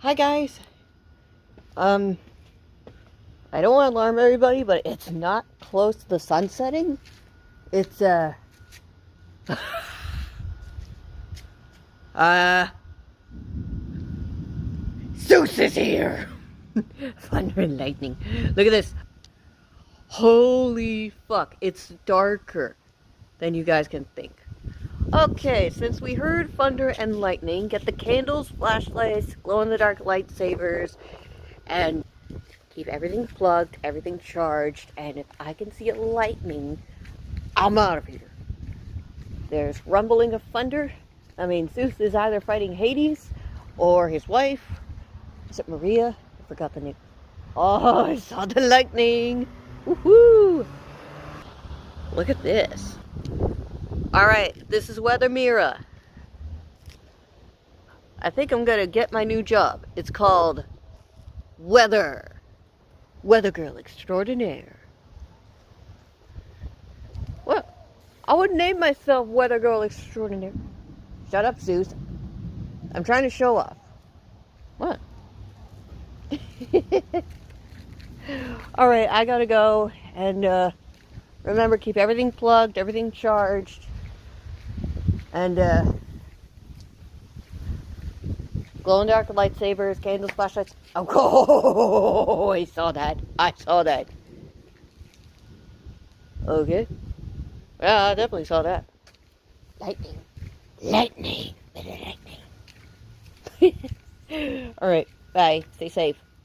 Hi guys. I don't want to alarm everybody, but it's not close to the sun setting. It's Zeus is here. Thunder and lightning. Look at this. Holy fuck, it's darker than you guys can think. Okay, since we heard thunder and lightning, get the candles, flashlights, glow-in-the-dark lightsabers, and keep everything plugged, everything charged, and if I can see it lightning, I'm out of here. There's rumbling of thunder. I mean, Zeus is either fighting Hades or his wife. Is it Maria? I forgot the name. Oh, I saw the lightning. Woohoo! Look at this. Alright, this is Weather Mira. I think I'm gonna get my new job. It's called Weather Girl Extraordinaire. What? I would name myself Weather Girl Extraordinaire. Shut up, Zeus. I'm trying to show off. What? Alright, I gotta go. And remember, keep everything plugged, everything charged. And glow-in-the-dark lightsabers, candles, flashlights. Oh, I saw that. I saw that. Okay. Yeah, I definitely saw that. Lightning. Lightning. Better lightning. Alright, bye. Stay safe.